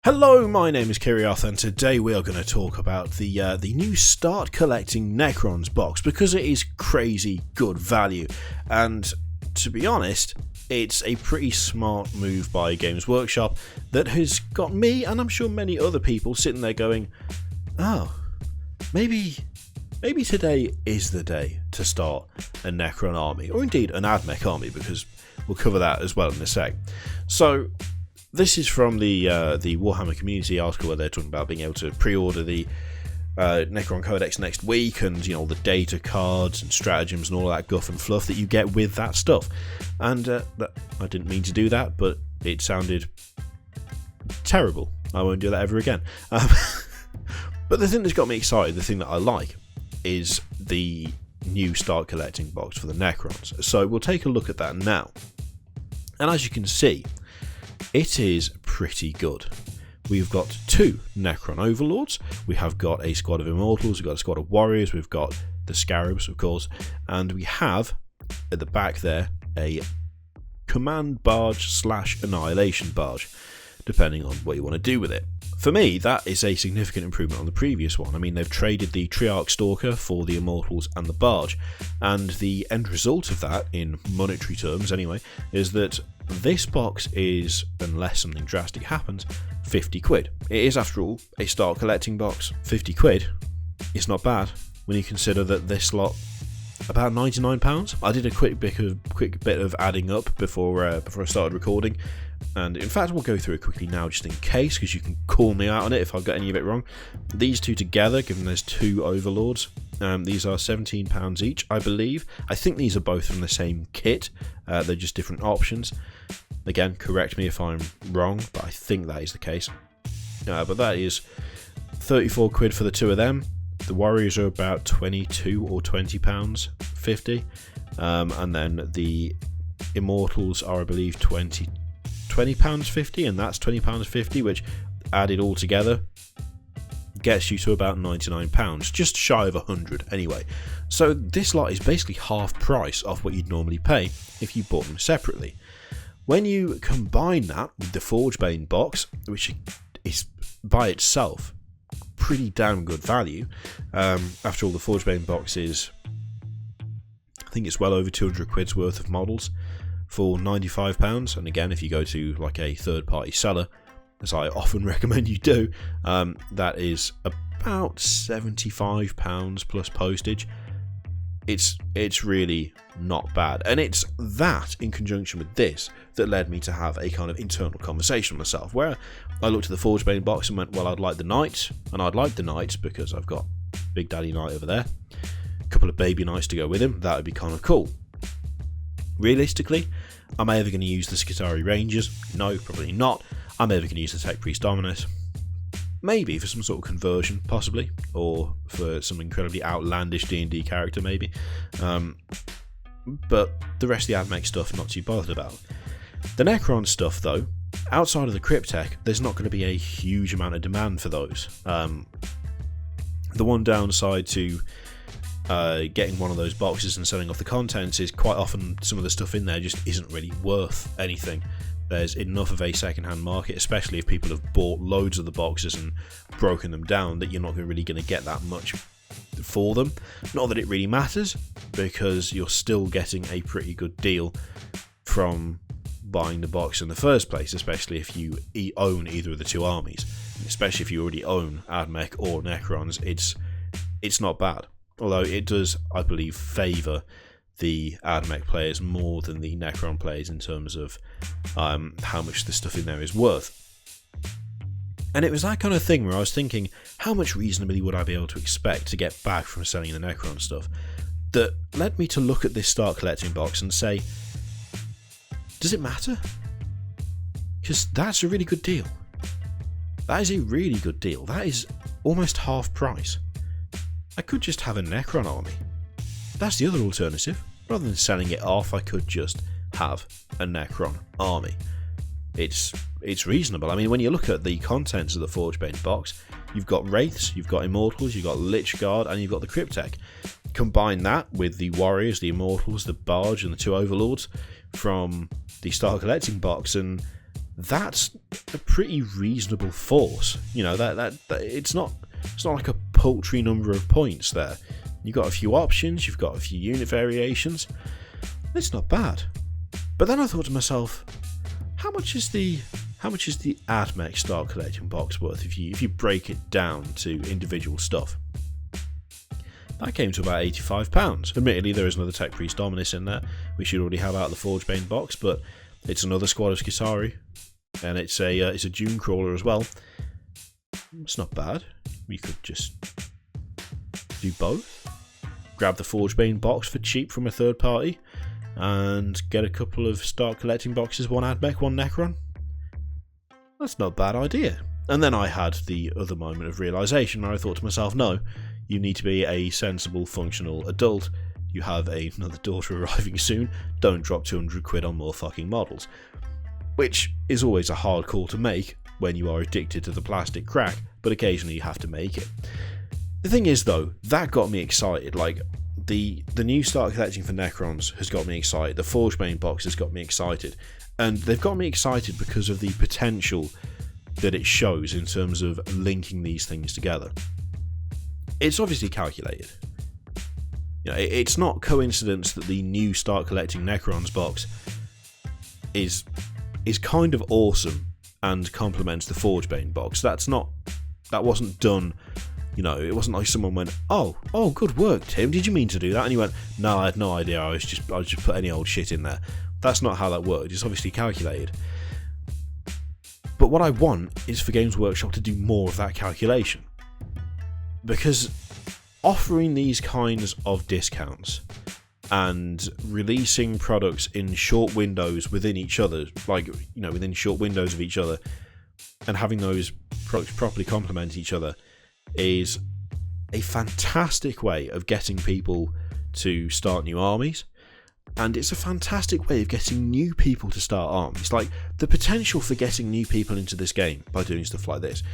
Hello, my name is Kiriath, and today we are going to talk about the new Start Collecting Necrons box, because it is crazy good value, and to be honest, it's a pretty smart move by Games Workshop that has got me, and I'm sure many other people, sitting there going, oh, maybe today is the day to start a Necron army, or indeed an AdMech army, because we'll cover that as well in a sec. So, this is from the Warhammer community article where they're talking about being able to pre-order the Necron Codex next week, and you know, the data cards and stratagems and all that guff and fluff that you get with that stuff. And I didn't mean to do that, but it sounded terrible. I won't do that ever again. But the thing that's got me excited, the thing that I like, is the new Start Collecting box for the Necrons. So we'll take a look at that now. And as you can see, it is pretty good. We've got two Necron Overlords, we have got a squad of Immortals, we've got a squad of Warriors, we've got the Scarabs, of course, and we have, at the back there, a Command Barge / Annihilation Barge, depending on what you want to do with it. For me, that is a significant improvement on the previous one. I mean, they've traded the Triarch Stalker for the Immortals and the Barge, and the end result of that, in monetary terms anyway, is that this box is, unless something drastic happens, 50 quid. It is, after all, a Start Collecting box. 50 quid is not bad when you consider that this lot, about £99. I did a quick bit of adding up before I started recording, and in fact we'll go through it quickly now just in case, because you can call me out on it if I've got any of it wrong. These two together, given there's two Overlords, these are £17 each, I believe. I think these are both from the same kit, they're just different options. Again, correct me if I'm wrong, but I think that is the case. But that is 34 quid for the two of them. The Warriors are about 22 or £20, 50, and then the Immortals are, I believe, £20, 50, and that's £20, 50, which added all together gets you to about £99, just shy of 100 anyway. So this lot is basically half price off what you'd normally pay if you bought them separately. When you combine that with the Forgebane box, which is by itself pretty damn good value, after all, the Forgebane box is, I think it's well over 200 quid's worth of models for £95, and again, if you go to like a third party seller, as I often recommend you do, that is about £75 plus postage. It's really not bad, and it's that in conjunction with this that led me to have a kind of internal conversation with myself, where I looked at the Forgebane box and went, well, I'd like the Knight, and I'd like the Knight because I've got Big Daddy Knight over there, a couple of baby Knights to go with him. That would be kind of cool. Realistically, am I ever going to use the Skitarii Rangers? No, probably not. I'm ever going to use the Tech Priest Dominus? Maybe, for some sort of conversion, possibly, or for some incredibly outlandish D&D character, maybe. But the rest of the AdMech stuff, not too bothered about. The Necron stuff, though, outside of the Cryptek, there's not going to be a huge amount of demand for those. The one downside to getting one of those boxes and selling off the contents is quite often some of the stuff in there just isn't really worth anything. There's enough of a second-hand market, especially if people have bought loads of the boxes and broken them down, that you're not really going to get that much for them. Not that it really matters, because you're still getting a pretty good deal from buying the box in the first place, especially if you own either of the two armies. Especially if you already own AdMech or Necrons, it's not bad. Although it does, I believe, favour the AdMech players more than the Necron players in terms of how much the stuff in there is worth. And it was that kind of thing where I was thinking, how much reasonably would I be able to expect to get back from selling the Necron stuff, that led me to look at this Start Collecting box and say, does it matter? Because that's a really good deal. That is a really good deal. That is almost half price. I could just have a Necron army. That's the other alternative. Rather than selling it off, I could just have a Necron army. It's reasonable. I mean, when you look at the contents of the Forgebane box, you've got Wraiths, you've got Immortals, you've got Lich Guard, and you've got the Cryptek. Combine that with the Warriors, the Immortals, the Barge, and the two Overlords from the Start Collecting box, and that's a pretty reasonable force. You know, that it's not like a paltry number of points there. You've got a few options, you've got a few unit variations. It's not bad. But then I thought to myself, how much is the AdMech Start Collecting box worth if you break it down to individual stuff? That came to about £85. Admittedly, there is another Tech Priest Dominus in there. We should already have out the Forgebane box, but it's another squad of Skitarii, and it's a Dune Crawler as well. It's not bad. We could just do both. Grab the Forgebane box for cheap from a third party, and get a couple of Start Collecting boxes, one AdMech, one Necron. That's not a bad idea. And then I had the other moment of realisation where I thought to myself, no, you need to be a sensible, functional adult. You have another daughter arriving soon. Don't drop 200 quid on more fucking models. Which is always a hard call to make when you are addicted to the plastic crack, but occasionally you have to make it. The thing is though, that got me excited. Like, the new Start Collecting for Necrons has got me excited. The Forgebane box has got me excited. And they've got me excited because of the potential that it shows in terms of linking these things together. It's obviously calculated. You know, it's not coincidence that the new Start Collecting Necrons box is kind of awesome and complements the Forgebane box. That wasn't done, you know, it wasn't like someone went, oh, good work, Tim, did you mean to do that? And you went, no, I had no idea, I just put any old shit in there. That's not how that worked. It's obviously calculated. But what I want is for Games Workshop to do more of that calculation. Because offering these kinds of discounts and releasing products in short windows within each other, like, you know, within short windows of each other, and having those products properly complement each other is a fantastic way of getting people to start new armies. And it's a fantastic way of getting new people to start armies. Like, the potential for getting new people into this game by doing stuff like this.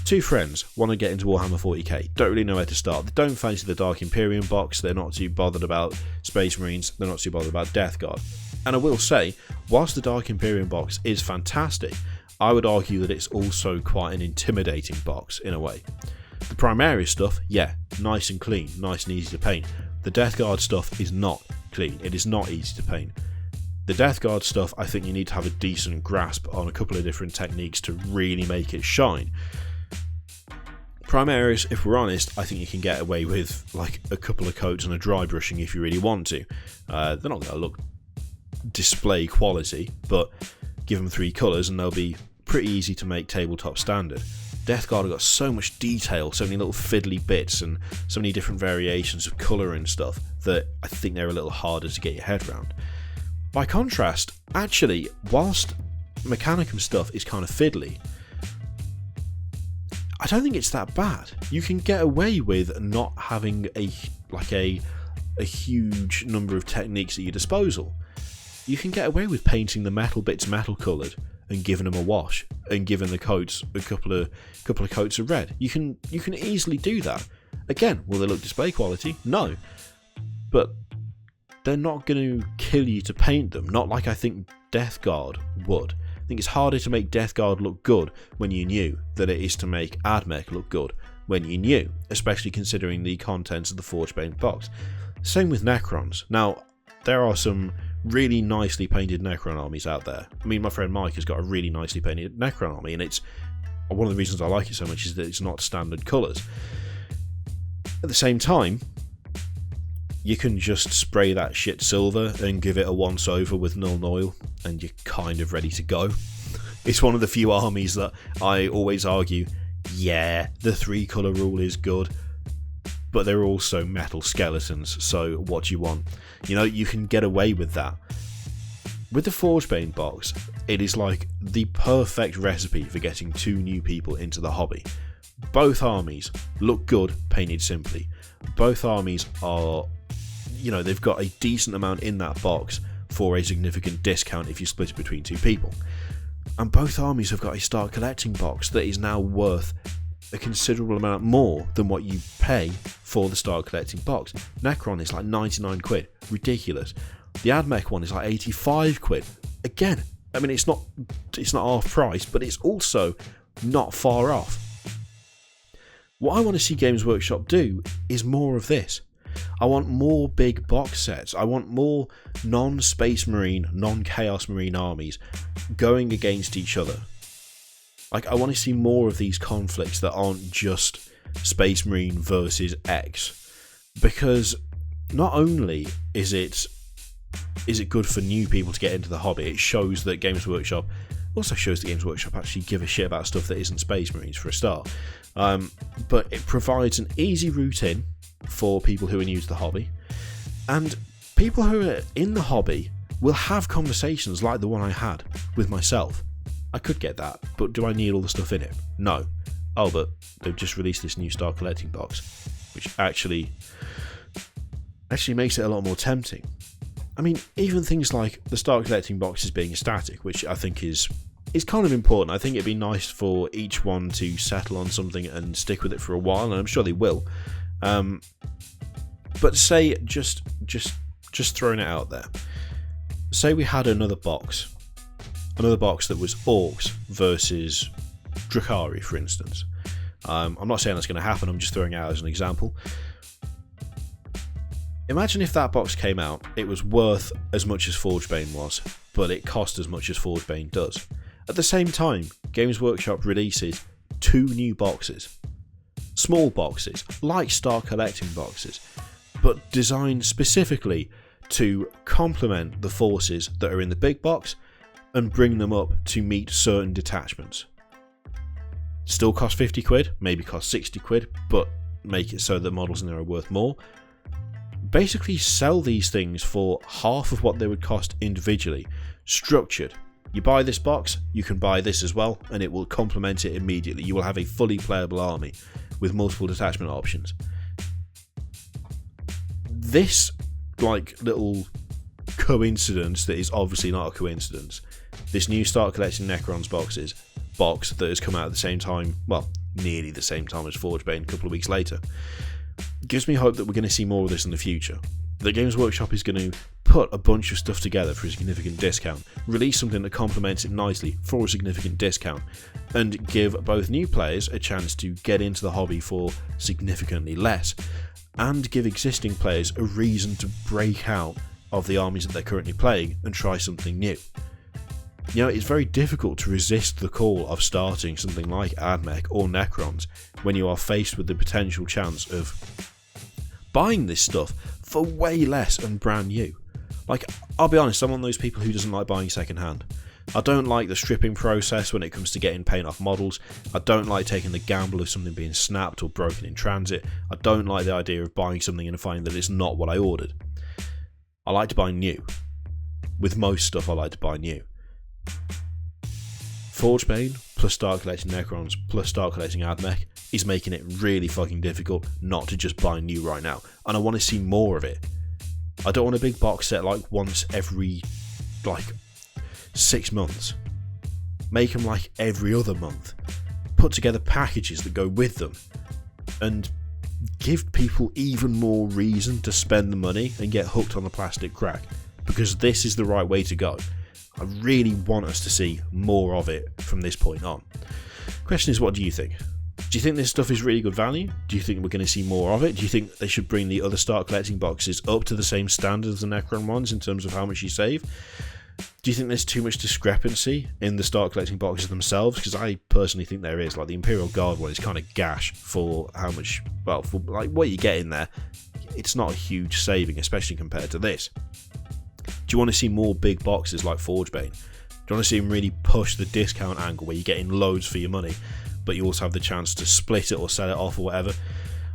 Two friends want to get into Warhammer 40k, don't really know where to start. They don't fancy the Dark Imperium box, they're not too bothered about Space Marines, they're not too bothered about Death Guard. And I will say, whilst the Dark Imperium box is fantastic, I would argue that it's also quite an intimidating box in a way. The Primaris stuff, yeah, nice and clean, nice and easy to paint. The Death Guard stuff is not clean, it is not easy to paint. The Death Guard stuff, I think you need to have a decent grasp on a couple of different techniques to really make it shine. Primaris, if we're honest, I think you can get away with like a couple of coats and a dry brushing if you really want to. They're not going to look display quality, but give them 3 colours and they'll be pretty easy to make tabletop standard. Death Guard have got so much detail, so many little fiddly bits and so many different variations of colour and stuff that I think they're a little harder to get your head around. By contrast, actually, whilst Mechanicum stuff is kind of fiddly, I don't think it's that bad. You can get away with not having a huge number of techniques at your disposal. You can get away with painting the metal bits metal coloured and giving them a wash and giving the coats a couple of coats of red. You can easily do that. Again, will they look display quality? No. But they're not going to kill you to paint them, not like I think Death Guard would. I think it's harder to make Death Guard look good when you're new than it is to make AdMech look good when you're new, especially considering the contents of the Forgebane box. Same with Necrons. Now, there are some really nicely painted Necron armies out there. I mean, my friend Mike has got a really nicely painted Necron army, and it's one of the reasons I like it so much is that it's not standard colours. At the same time, you can just spray that shit silver and give it a once over with Null Oil, and you're kind of ready to go. It's one of the few armies that I always argue, yeah, the 3 colour rule is good, but they're also metal skeletons, so what do you want? You know, you can get away with that. With the Forgebane box, it is like the perfect recipe for getting 2 new people into the hobby. Both armies look good, painted simply. Both armies are, you know, they've got a decent amount in that box for a significant discount if you split it between 2 people. And both armies have got a Start Collecting box that is now worth a considerable amount more than what you pay for the Start Collecting box. Necron is like 99 quid, ridiculous. The AdMech one is like 85 quid, again, I mean, it's not half price, but it's also not far off. What I want to see Games Workshop do is more of this. I want more big box sets. I want more non-Space Marine, non-Chaos Marine armies going against each other. Like, I want to see more of these conflicts that aren't just Space Marine versus X. Because not only is it good for new people to get into the hobby, it shows that Games Workshop actually give a shit about stuff that isn't Space Marines for a start. But it provides an easy route in for people who are new to the hobby, and people who are in the hobby will have conversations like the one I had with myself. I could get that, but do I need all the stuff in it? No. Oh, but they've just released this new Star Collecting box, which actually makes it a lot more tempting. I mean, even things like the Star Collecting boxes being static, which I think is kind of important. I think it'd be nice for each one to settle on something and stick with it for a while, and I'm sure they will. But say, just throwing it out there, say we had another box that was Orcs versus Drukhari, for instance. I'm not saying that's going to happen, I'm just throwing it out as an example. Imagine if that box came out, it was worth as much as Forgebane was, but it cost as much as Forgebane does. At the same time, Games Workshop releases 2 new boxes. Small boxes, like Star Collecting boxes, but designed specifically to complement the forces that are in the big box and bring them up to meet certain detachments. Still cost 50 quid, maybe cost 60 quid, but make it so that models in there are worth more. Basically sell these things for half of what they would cost individually, structured. You buy this box, you can buy this as well, and it will complement it immediately. You will have a fully playable army with multiple detachment options. This little coincidence that is obviously not a coincidence, this new Start Collecting Necrons box that has come out at the same time, well, nearly the same time as Forgebane a couple of weeks later, gives me hope that we're going to see more of this in the future. The Games Workshop is going to put a bunch of stuff together for a significant discount, release something that complements it nicely for a significant discount, and give both new players a chance to get into the hobby for significantly less, and give existing players a reason to break out of the armies that they're currently playing and try something new. You know, it's very difficult to resist the call of starting something like AdMech or Necrons when you are faced with the potential chance of buying this stuff for way less and brand new. Like, I'll be honest, I'm one of those people who doesn't like buying second hand. I don't like the stripping process when it comes to getting paint off models. I don't like taking the gamble of something being snapped or broken in transit. I don't like the idea of buying something and finding that it's not what I ordered. I like to buy new. With most stuff I like to buy new. Forgebane plus Start Collecting Necrons plus Start Collecting AdMech is making it really fucking difficult not to just buy new right now, and I want to see more of it. I don't want a big box set like once every 6 months. Make them like every other month. Put together packages that go with them and give people even more reason to spend the money and get hooked on the plastic crack, because this is the right way to go. I really want us to see more of it from this point on. Question is, what do you think? Do you think this stuff is really good value? Do you think we're going to see more of it? Do you think they should bring the other Start Collecting boxes up to the same standard as the Necron ones in terms of how much you save? Do you think there's too much discrepancy in the Start Collecting boxes themselves? Because I personally think there is. Like, the Imperial Guard one is kind of gash for how much, well, for like what you get in there. It's not a huge saving, especially compared to this. Do you want to see more big boxes like Forgebane? Do you want to see them really push the discount angle where you're getting loads for your money, but you also have the chance to split it or sell it off or whatever?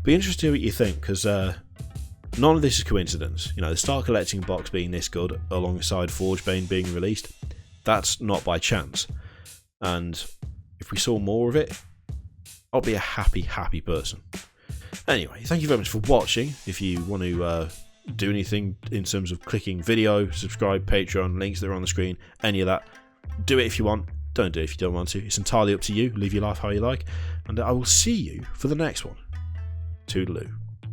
Be interested to hear what you think, because none of this is coincidence. You know, the Start Collecting box being this good alongside Forgebane being released, that's not by chance. And if we saw more of it, I'll be a happy, happy person. Anyway, thank you very much for watching. If you want to do anything in terms of clicking video, subscribe, Patreon, links that are on the screen, any of that, do it if you want. Don't do it if you don't want to. It's entirely up to you. Live your life how you like. And I will see you for the next one. Toodaloo.